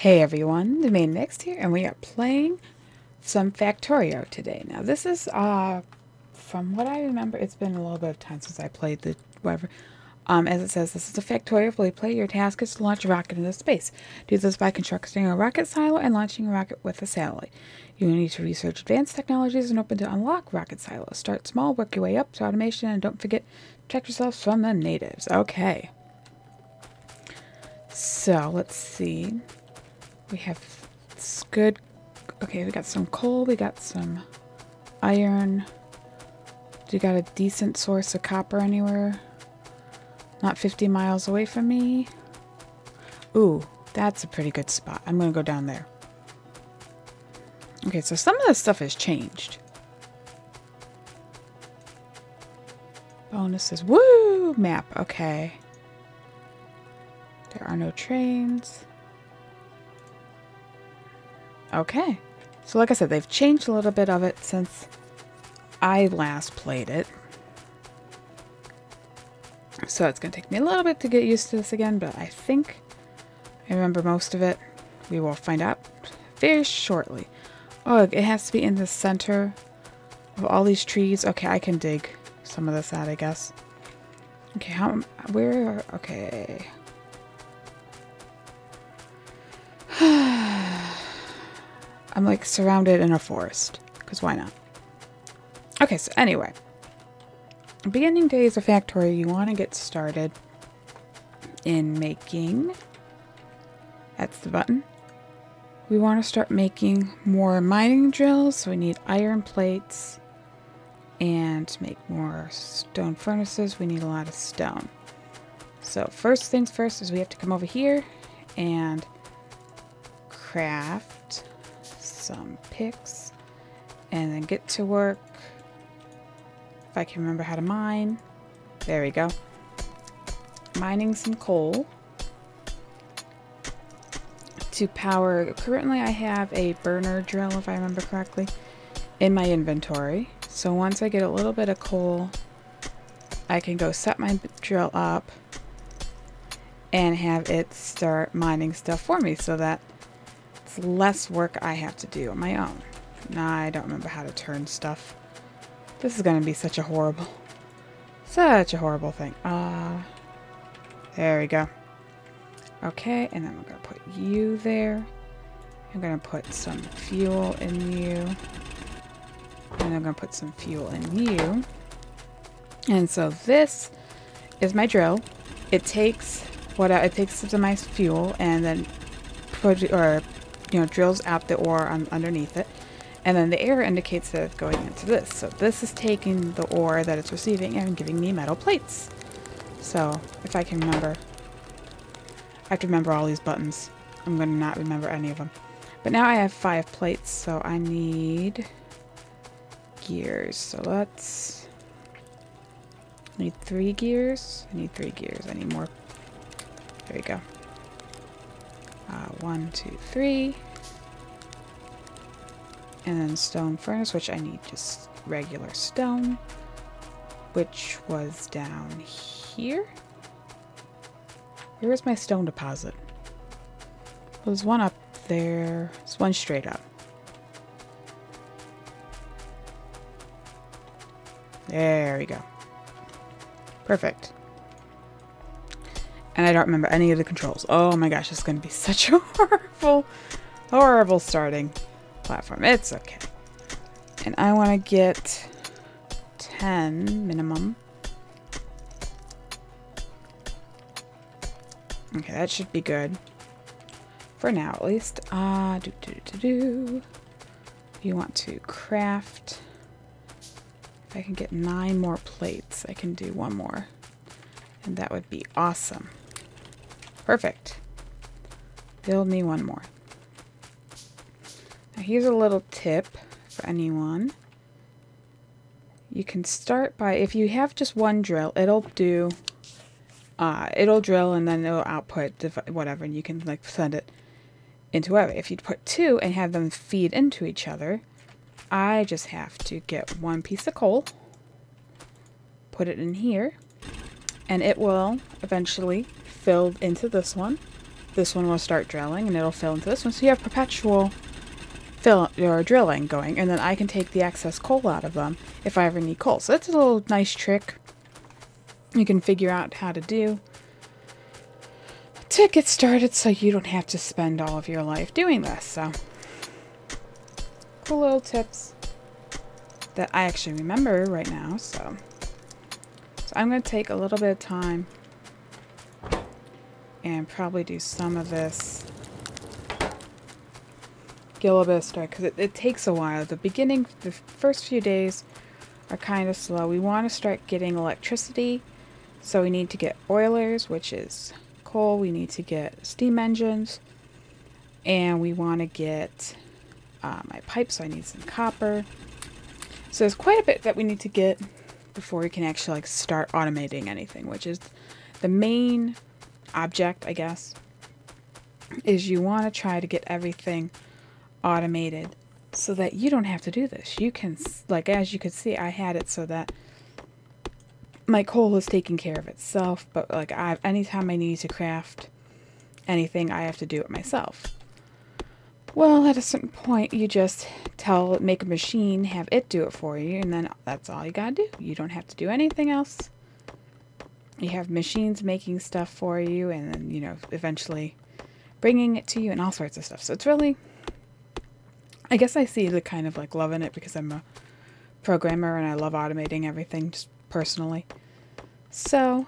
Hey everyone, DemainaNyx here, and we are playing some Factorio today. Now this is, from what I remember, it's been a little bit of time since I played the whatever. As it says, this is a Factorio play. Your task is to launch a rocket into space. Do this by constructing a rocket silo and launching a rocket with a satellite. You will need to research advanced technologies and open to unlock rocket silos. Start small, work your way up to automation, and don't forget to protect yourselves from the natives. Okay. So, let's see. We have good, okay, we got some coal, we got some iron. We got a decent source of copper anywhere. Not 50 miles away from me. Ooh, that's a pretty good spot. I'm going to go down there. Okay, so some of this stuff has changed. Bonuses. Woo! Map. Okay. There are no trains. Okay. So like I said, they've changed a little bit of it since I last played it. So it's going to take me a little bit to get used to this again, but I think I remember most of it. We will find out very shortly. Oh, it has to be in the center of all these trees. Okay, I can dig some of this out, I guess. Okay, where, okay. I'm like surrounded in a forest, because why not? Okay, so anyway. Beginning days of Factorio, you want to get started in making, that's the button. We want to start making more mining drills, so we need iron plates. And to make more stone furnaces, we need a lot of stone. So first things first is we have to come over here and craft some picks and then get to work. If I can remember how to mine. There we go. Mining some coal to power. Currently I have a burner drill, if I remember correctly, in my inventory. So once I get a little bit of coal, I can go set my drill up and have it start mining stuff for me so that it's less work I have to do on my own. Nah, I don't remember how to turn stuff. This is going to be such a horrible thing. There we go. Okay, and then we're going to put you there. I'm going to put some fuel in you. And I'm going to put some fuel in you. And so this is my drill. It takes some of my fuel and then drills out the ore underneath it. And then the arrow indicates that it's going into this. So this is taking the ore that it's receiving and giving me metal plates. So if I can remember, I have to remember all these buttons. I'm going to not remember any of them. But now I have 5 plates, so I need gears. So let's... I need 3 gears. I need 3 gears. I need more. There we go. 1, 2, 3. And then stone furnace, which I need just regular stone, which was down here. Where is my stone deposit? Well, there's one up there. There's one straight up. There we go. Perfect. And I don't remember any of the controls. Oh my gosh, it's going to be such a horrible starting platform. It's okay. And I want to get 10 minimum. Okay, that should be good. For now, at least. You want to craft. If I can get 9 more plates, I can do 1 more. And that would be awesome. Perfect. Build me 1 more. Now here's a little tip for anyone. You can start by, if you have just 1 drill, it'll drill and then it'll output whatever, and you can like send it into whatever. If you put 2 and have them feed into each other, I just have to get 1 piece of coal, put it in here, and it will eventually fill into this one. this one will start drilling, and it'll fill into this one. So you have perpetual fill or drilling going, and then I can take the excess coal out of them if I ever need coal. So that's a little nice trick you can figure out how to do to get started, so you don't have to spend all of your life doing this. So cool little tips that I actually remember right now. So I'm going to take a little bit of time and probably do some of this. Get a little bit of start, because it takes a while. The beginning, the first few days are kind of slow. We want to start getting electricity, so we need to get boilers, which is coal. We need to get steam engines, and we want to get my pipes, so I need some copper. So there's quite a bit that we need to get before we can actually like start automating anything, which is the main object, I guess, is you want to try to get everything automated so that you don't have to do this. You can, like, as you can see, I had it so that my coal is taking care of itself, but like anytime I need to craft anything, I have to do it myself. Well, at a certain point, you just make a machine, have it do it for you, and then that's all you gotta do. You don't have to do anything else. You have machines making stuff for you, and then, you know, eventually bringing it to you and all sorts of stuff. So it's really, I guess I see the kind of like loving it because I'm a programmer and I love automating everything just personally. So,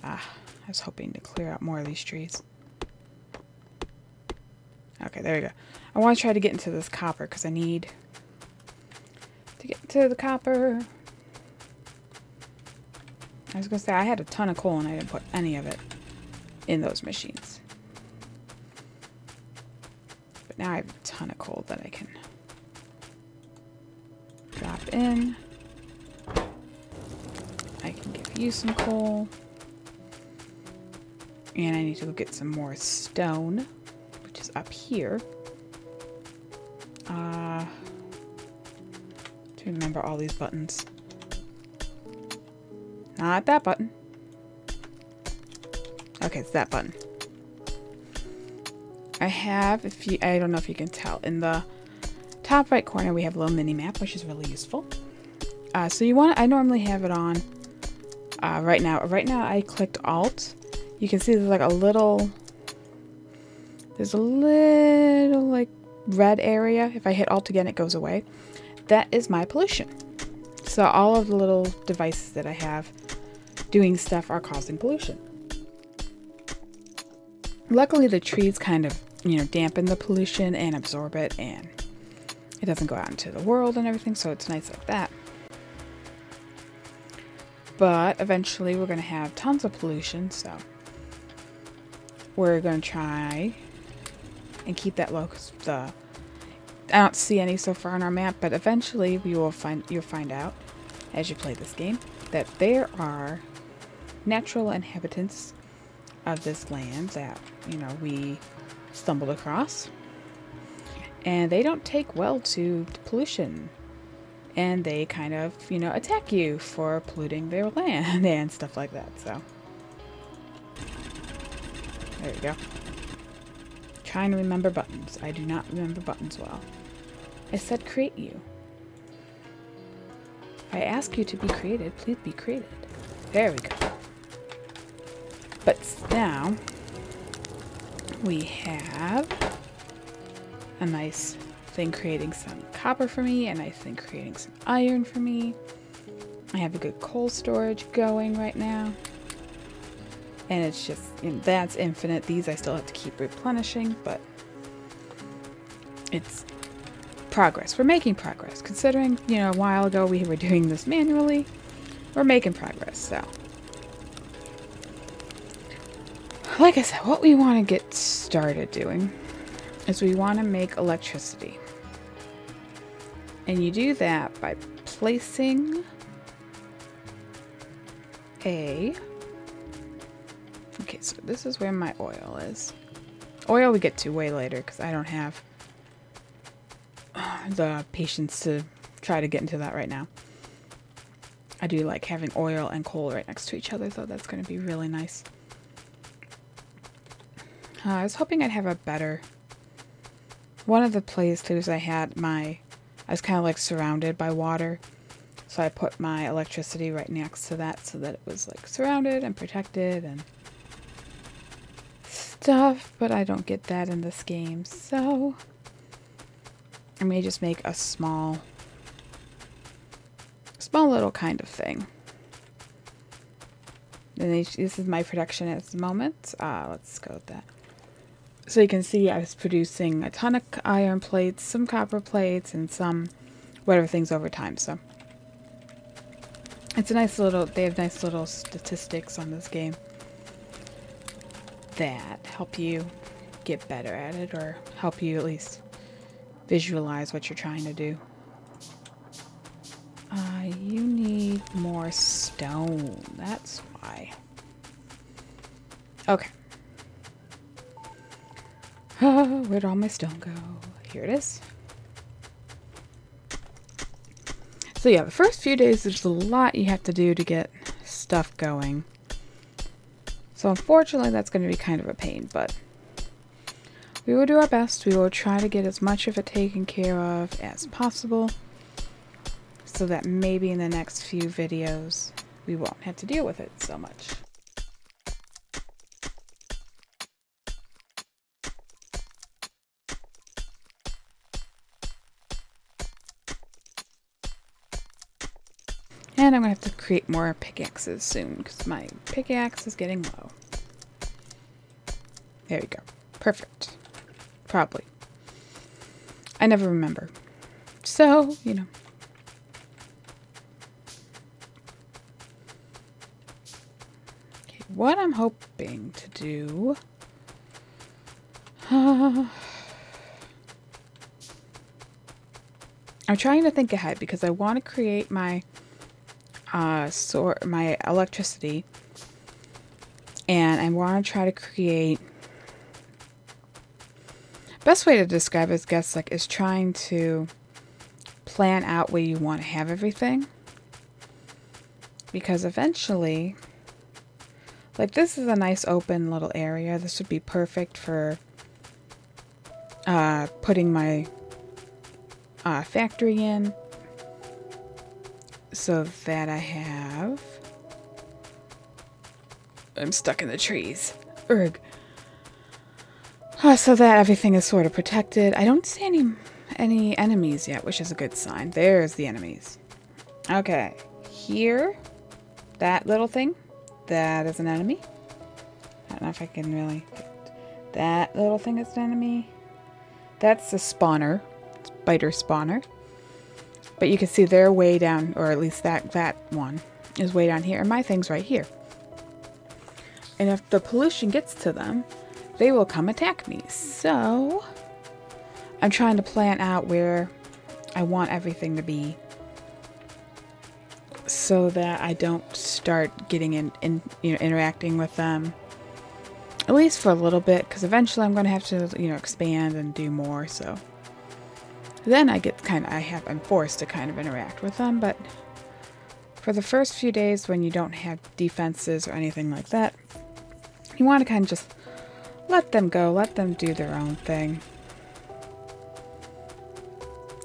I was hoping to clear out more of these trees. Okay, there we go. I want to try to get into this copper because I need to get into the copper. I was going to say, I had a ton of coal and I didn't put any of it in those machines. But now I have a ton of coal that I can drop in. I can give you some coal. And I need to go get some more stone, which is up here. To remember all these buttons. Not that button. Okay, it's that button. I have, I don't know if you can tell, in the top right corner we have a little mini map, which is really useful. So you want, I normally have it on right now. Right now I clicked Alt. You can see there's like a little, like red area. If I hit Alt again, it goes away. That is my pollution. So all of the little devices that I have doing stuff are causing pollution. Luckily the trees kind of, you know, dampen the pollution and absorb it, and it doesn't go out into the world and everything, so it's nice like that. But eventually we're going to have tons of pollution, so we're going to try and keep that low, because I don't see any so far on our map, but eventually you'll find out as you play this game that there are natural inhabitants of this land that, you know, we stumbled across, and they don't take well to pollution, and they kind of, you know, attack you for polluting their land and stuff like that. So there you go. Trying to remember buttons. I do not remember buttons well. I said create you. If I ask you to be created, please be created. There we go. But now we have a nice thing creating some copper for me, a nice thing creating some iron for me. I have a good coal storage going right now. And it's just, you know, that's infinite. These I still have to keep replenishing, but it's progress. We're making progress. Considering, you know, a while ago we were doing this manually, we're making progress. So, like I said, what we want to get started doing is we want to make electricity. And you do that by placing okay, so this is where my oil is. Oil we get to way later because I don't have the patience to try to get into that right now. I do like having oil and coal right next to each other, so that's going to be really nice. I was hoping I'd have a better... One of the playthroughs I had, I was kind of like surrounded by water. So I put my electricity right next to that so that it was like surrounded and protected and stuff. But I don't get that in this game. So I may just make a small little kind of thing. And this is my production at the moment. Let's go with that. So you can see I was producing a ton of iron plates, some copper plates, and some whatever things over time. So it's a nice little, they have nice little statistics on this game that help you get better at it, or help you at least visualize what you're trying to do. You need more stone. That's why. Okay. Where'd all my stone go? Here it is. So yeah, the first few days there's a lot you have to do to get stuff going. So unfortunately that's going to be kind of a pain, but we will do our best. We will try to get as much of it taken care of as possible, so that maybe in the next few videos we won't have to deal with it so much. And I'm going to have to create more pickaxes soon, because my pickaxe is getting low. There we go. Perfect. Probably. I never remember. So, you know. Okay, what I'm hoping to do... I'm trying to think ahead, because I want to create my... my electricity, and I want to try to create, best way to describe it, I guess, like, is trying to plan out where you want to have everything, because eventually, like, this is a nice open little area. This would be perfect for putting my factory in, so that I'm stuck in the trees. Urgh. So that everything is sort of protected. I don't see any enemies yet, which is a good sign. There's the enemies. Okay. Here, that little thing, that is an enemy. I don't know if I can really... That little thing is an enemy. That's the spawner. Spider spawner. But you can see they're way down, or at least that one is way down here. And my thing's right here. And if the pollution gets to them, they will come attack me. So I'm trying to plan out where I want everything to be, so that I don't start getting interacting with them. At least for a little bit, because eventually I'm going to have to, expand and do more. So then I'm forced to kind of interact with them. But for the first few days, when you don't have defenses or anything like that, you want to kind of just let them go, let them do their own thing,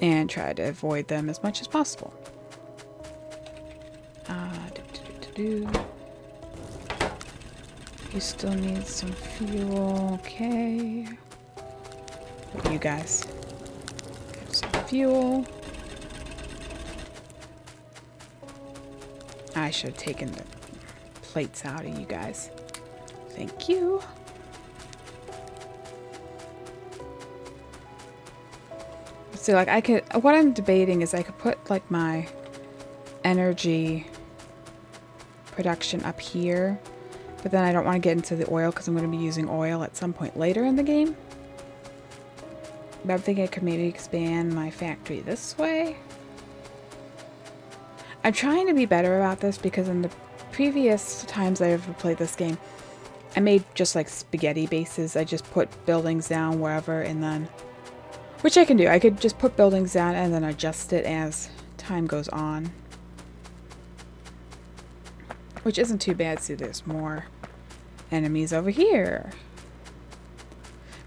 and try to avoid them as much as possible. You still need some fuel, okay. You guys. Some fuel. I should have taken the plates out of you guys. Thank you. So, like, what I'm debating is I could put, like, my energy production up here, but then I don't want to get into the oil because I'm going to be using oil at some point later in the game. But I'm thinking I could maybe expand my factory this way. I'm trying to be better about this, because in the previous times I ever played this game, I made just like spaghetti bases. I just put buildings down wherever, and then, which I can do. I could just put buildings down and then adjust it as time goes on, which isn't too bad. See, there's more enemies over here.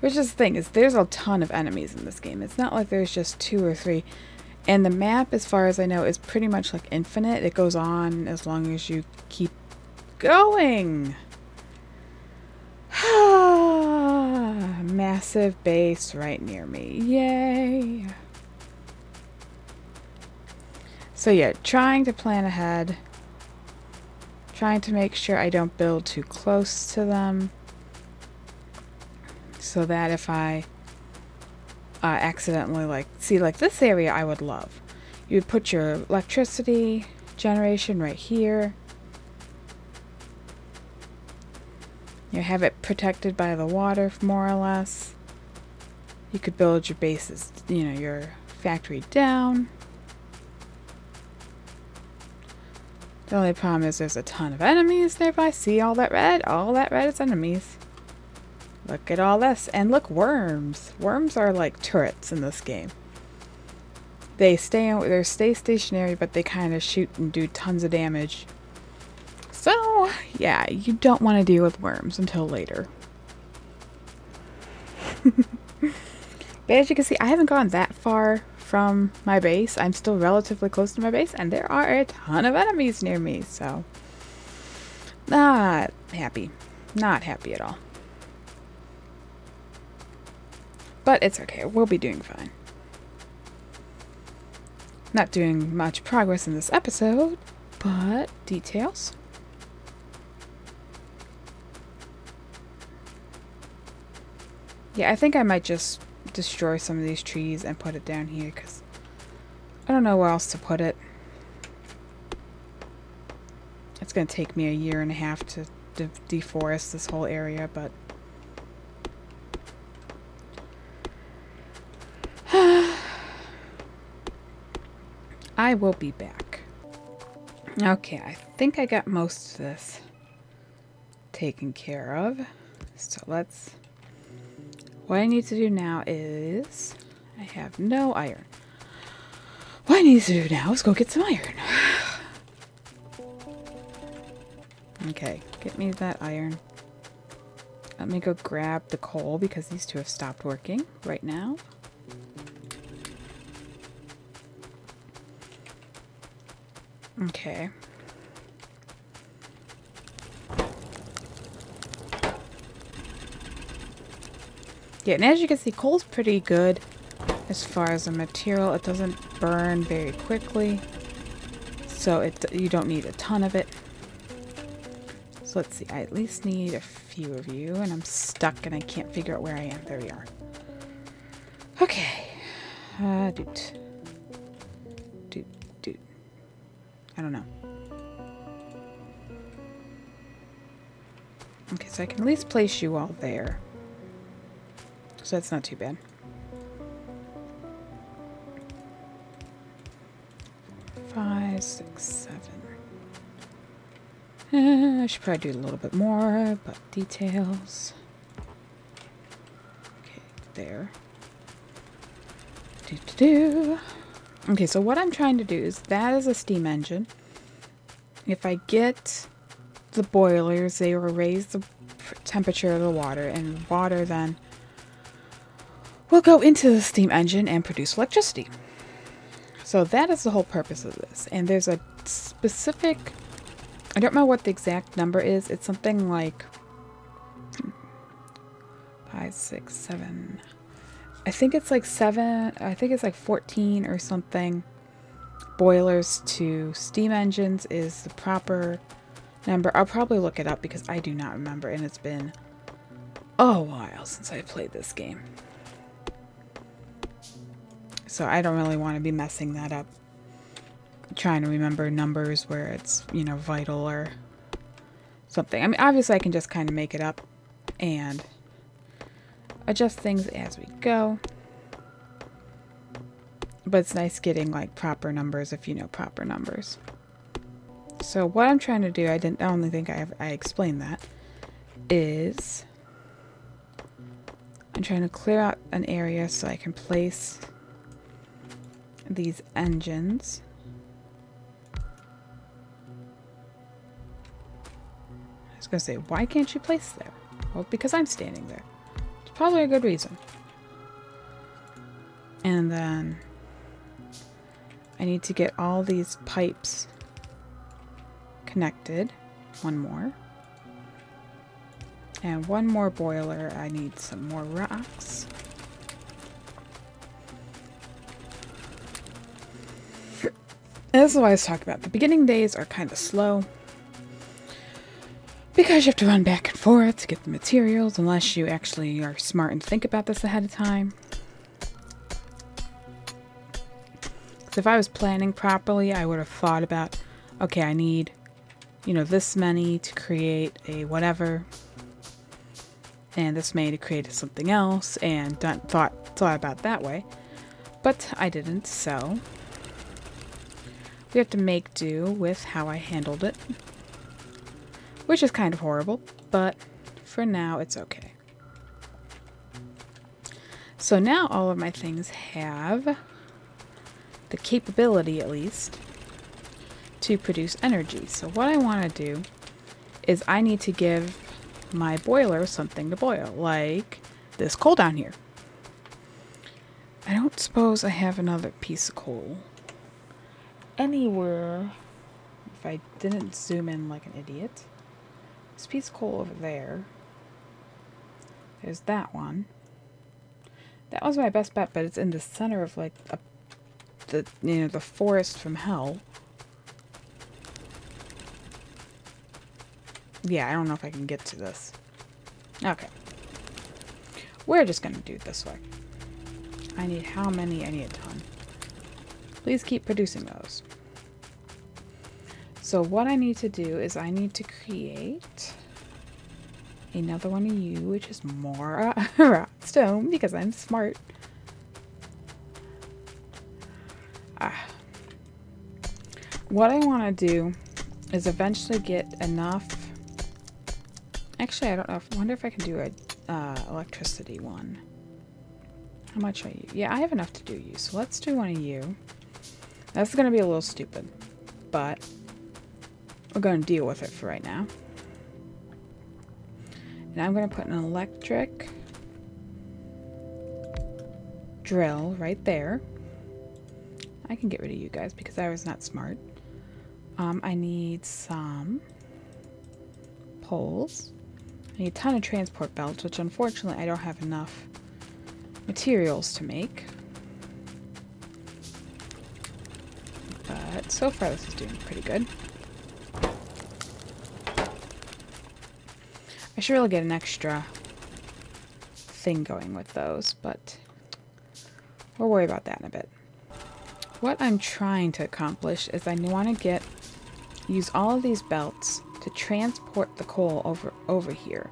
Which is the thing, is there's a ton of enemies in this game. It's not like there's just 2 or 3. And the map, as far as I know, is pretty much like infinite. It goes on as long as you keep going. Massive base right near me. Yay. So yeah, trying to plan ahead. Trying to make sure I don't build too close to them. So that if I accidentally, like, see, like this area I would love. You would put your electricity generation right here. You have it protected by the water, more or less. You could build your bases, you know, your factory down. The only problem is there's a ton of enemies nearby. See all that red? All that red is enemies. Look at all this. And look, worms. Worms are like turrets in this game. They stay stationary, but they kind of shoot and do tons of damage. So, yeah, you don't want to deal with worms until later. But as you can see, I haven't gone that far from my base. I'm still relatively close to my base, and there are a ton of enemies near me, so not happy. Not happy at all. But it's okay. We'll be doing fine. Not doing much progress in this episode, but details. Yeah, I think I might just destroy some of these trees and put it down here because I don't know where else to put it. It's going to take me 1.5 years to deforest this whole area, but I will be back. Okay, I think I got most of this taken care of. So what I need to do now is, I have no iron. What I need to do now is go get some iron. Okay, get me that iron. Let me go grab the coal because these two have stopped working right now. Okay. Yeah, and as you can see, coal's pretty good as far as a material. It doesn't burn very quickly, so you don't need a ton of it. So let's see, I at least need a few of you, and I'm stuck and I can't figure out where I am. There we are. Okay. Doot. I don't know. Okay, so I can at least place you all there. So that's not too bad. Five, 6, 7. I should probably do a little bit more, but details. Okay, there. Okay, so what I'm trying to do is, that is a steam engine. If I get the boilers, they will raise the temperature of the water, and water then will go into the steam engine and produce electricity. So that is the whole purpose of this. And there's a specific, I don't know what the exact number is. It's something like 5, 6, 7. I think it's like 7. I think it's like 14 or something. Boilers to steam engines is the proper number. I'll probably look it up because I do not remember, and it's been a while since I played this game. So I don't really want to be messing that up. Trying to remember numbers where it's, you know, vital or something. I mean, obviously I can just kind of make it up and adjust things as we go. But it's nice getting like proper numbers if you know proper numbers. So what I'm trying to do, I don't think I explained that, is I'm trying to clear out an area so I can place these engines. I was going to say, why can't you place there? Well, because I'm standing there. probably a good reason. And then I need to get all these pipes connected. One more. And one more boiler. I need some more rocks. And this is what I was talking about. The beginning days are kind of slow, because you have to run back and forth to get the materials, unless you actually are smart and think about this ahead of time. So if I was planning properly, I would have thought about, okay, I need, you know, this many to create a whatever, and this many to create something else, and thought about that way. But I didn't, so we have to make do with how I handled it, which is kind of horrible, but for now it's okay. So now all of my things have the capability, at least, to produce energy. So what I want to do is I need to give my boiler something to boil, like this coal down here. I don't suppose I have another piece of coal anywhere. If I didn't zoom in like an idiot. This piece of coal over there. There's that one. That was my best bet, but it's in the center of like the forest from hell. Yeah, I don't know if I can get to this. Okay. We're just gonna do it this way. I need how many? I need a ton. Please keep producing those. So what I need to do is I need to create another one of you, which is more stone, because I'm smart. What I want to do is eventually get enough. Actually, I don't know. I wonder if I can do a electricity one. How much are you? Yeah, I have enough to do you. So let's do one of you. That's going to be a little stupid, but we're going to deal with it for right now. And I'm going to put an electric drill right there. I can get rid of you guys because I was not smart. I need some poles. I need a ton of transport belts, which unfortunately I don't have enough materials to make. But so far this is doing pretty good. I should really get an extra thing going with those, but we'll worry about that in a bit. What I'm trying to accomplish is I want to use all of these belts to transport the coal over here.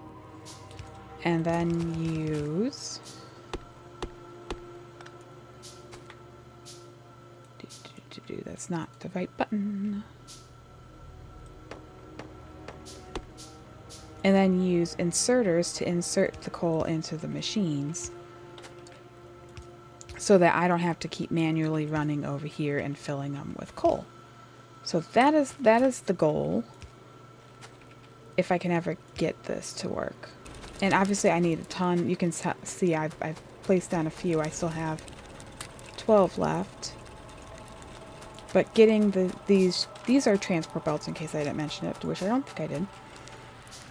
And then use that's not the right button. And then use inserters to insert the coal into the machines, so that I don't have to keep manually running over here and filling them with coal. So that is the goal, if I can ever get this to work. And obviously I need a ton. You can see I've placed down a few. I still have 12 left. But getting these are transport belts, in case I didn't mention it, which I don't think I did.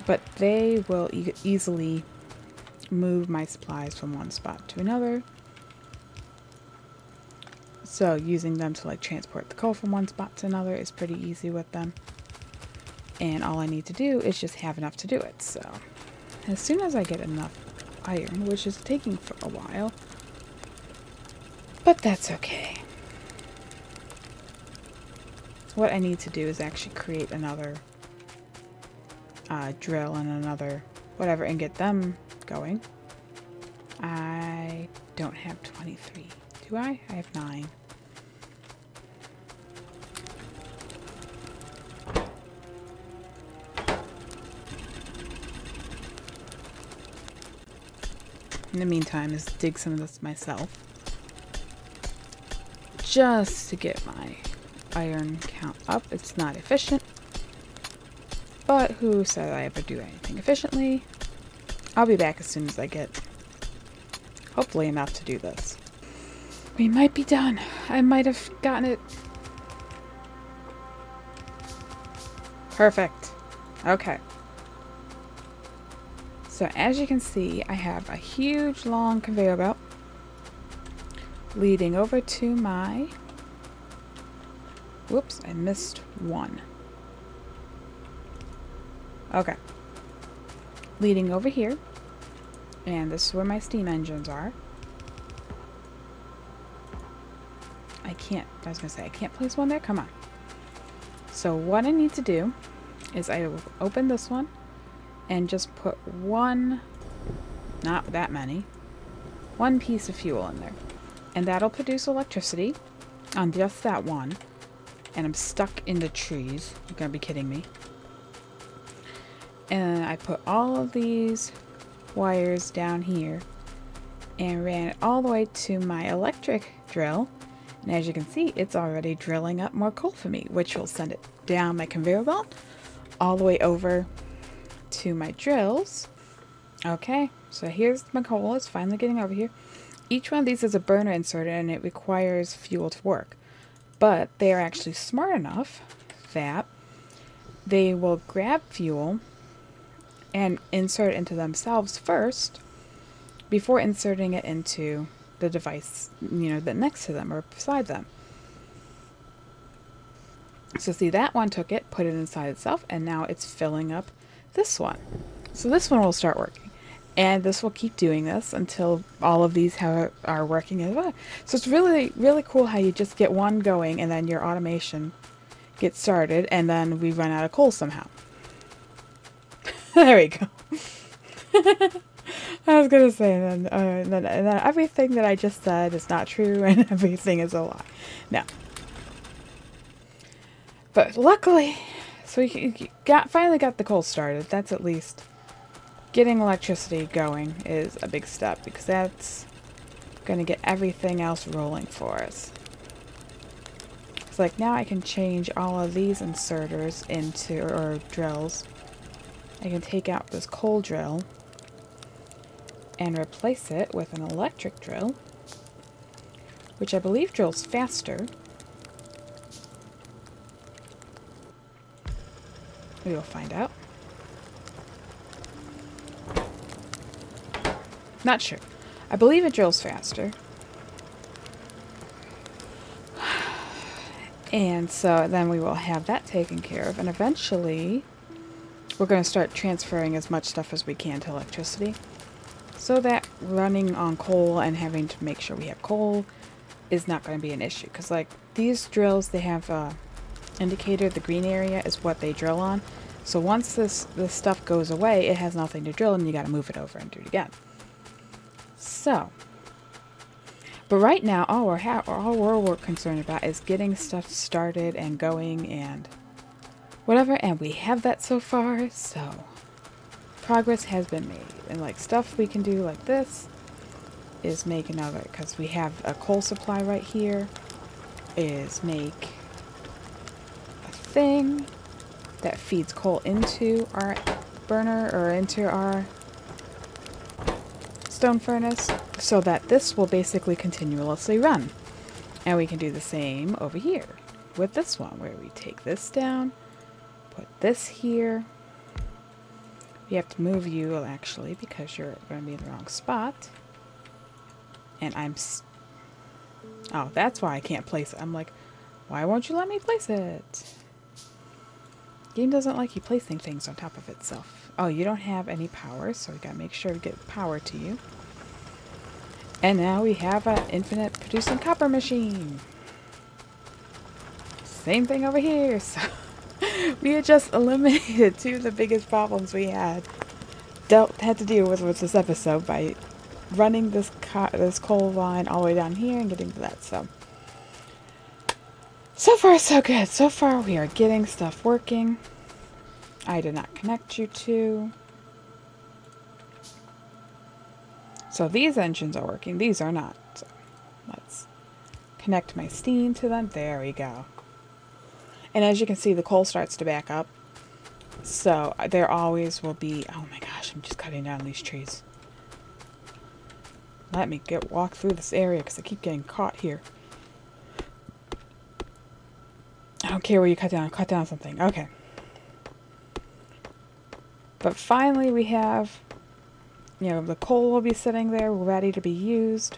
But they will easily move my supplies from one spot to another. So using them to like transport the coal from one spot to another is pretty easy with them. And all I need to do is just have enough to do it. So as soon as I get enough iron, which is taking for a while, but that's okay. What I need to do is actually create another drill and another whatever and get them going. I don't have 23. Do I? I have 9. In the meantime, is dig some of this myself, just to get my iron count up. It's not efficient, but who said I ever do anything efficiently? I'll be back as soon as I get Hopefully enough to do this. We might be done. I might have gotten it. Perfect. Okay. So as you can see, I have a huge long conveyor belt leading over to my... Whoops, I missed one. Okay. Leading over here. And this is where my steam engines are. I was going to say, I can't place one there? Come on. So what I need to do is I will open this one and just put one, not that many, one piece of fuel in there. And that'll produce electricity on just that one. And I'm stuck in the trees. You're going to be kidding me. And I put all of these wires down here and ran it all the way to my electric drill. And as you can see, it's already drilling up more coal for me, which will send it down my conveyor belt all the way over to my drills. Okay, so here's my coal. It's finally getting over here. Each one of these is a burner inserted and it requires fuel to work. But they are actually smart enough that they will grab fuel and insert it into themselves first before inserting it into the device, that next to them or beside them. So see, that one took it, put it inside itself, and now it's filling up this one. So this one will start working. And this will keep doing this until all of these are working as well. So it's really, really cool how you just get one going and then your automation gets started and then we run out of coal somehow. There we go. I was going to say, and then everything that I just said is not true and everything is a lie. No. But luckily, so we finally got the coal started. That's at least... Getting electricity going is a big step because that's going to get everything else rolling for us. It's like now I can change all of these inserters into, or drills. I can take out this coal drill and replace it with an electric drill, which I believe drills faster. We will find out. Not sure. I believe it drills faster. And so then we will have that taken care of. And eventually, we're going to start transferring as much stuff as we can to electricity. So that running on coal and having to make sure we have coal is not going to be an issue. Because like these drills, they have a indicator. The green area is what they drill on. So once this stuff goes away, it has nothing to drill and you got to move it over and do it again. So, but right now, all we're concerned about is getting stuff started and going and whatever, and we have that so far, so progress has been made. And like stuff we can do like this is make another, because we have a coal supply right here, is make a thing that feeds coal into our burner or into our stone furnace so that this will basically continuously run. And we can do the same over here with this one where we take this down, put this here. We have to move you actually because you're going to be in the wrong spot. And oh, that's why I can't place it. I'm like, why won't you let me place it? Game doesn't like you placing things on top of itself. Oh, you don't have any power, so we gotta make sure we get power to you. And now we have an infinite producing copper machine. Same thing over here. So we had just eliminated two of the biggest problems we had to deal with this episode by running this coal line all the way down here and getting to that. So far so good. So far we are getting stuff working. I did not connect you to. So these engines are working. These are not. So let's connect my steam to them. There we go. And as you can see, the coal starts to back up. So there always will be... Oh my gosh, I'm just cutting down these trees. let me walk through this area because I keep getting caught here. I don't care where you cut down something. Okay. But finally we have, you know, the coal will be sitting there ready to be used.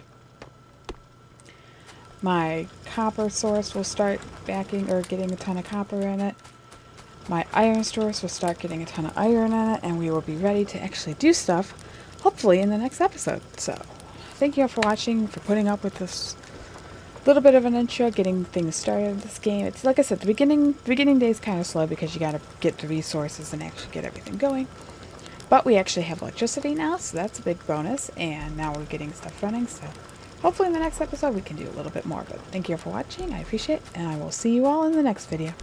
My copper source will start backing or getting a ton of copper in it. My iron source will start getting a ton of iron in it, and we will be ready to actually do stuff, hopefully in the next episode. So, thank you all for watching, for putting up with this little bit of an intro, getting things started in this game. It's like I said, the beginning day is kind of slow because you got to get the resources and actually get everything going. But we actually have electricity now, so that's a big bonus, and now we're getting stuff running, so hopefully in the next episode we can do a little bit more. But thank you all for watching, I appreciate it, and I will see you all in the next video.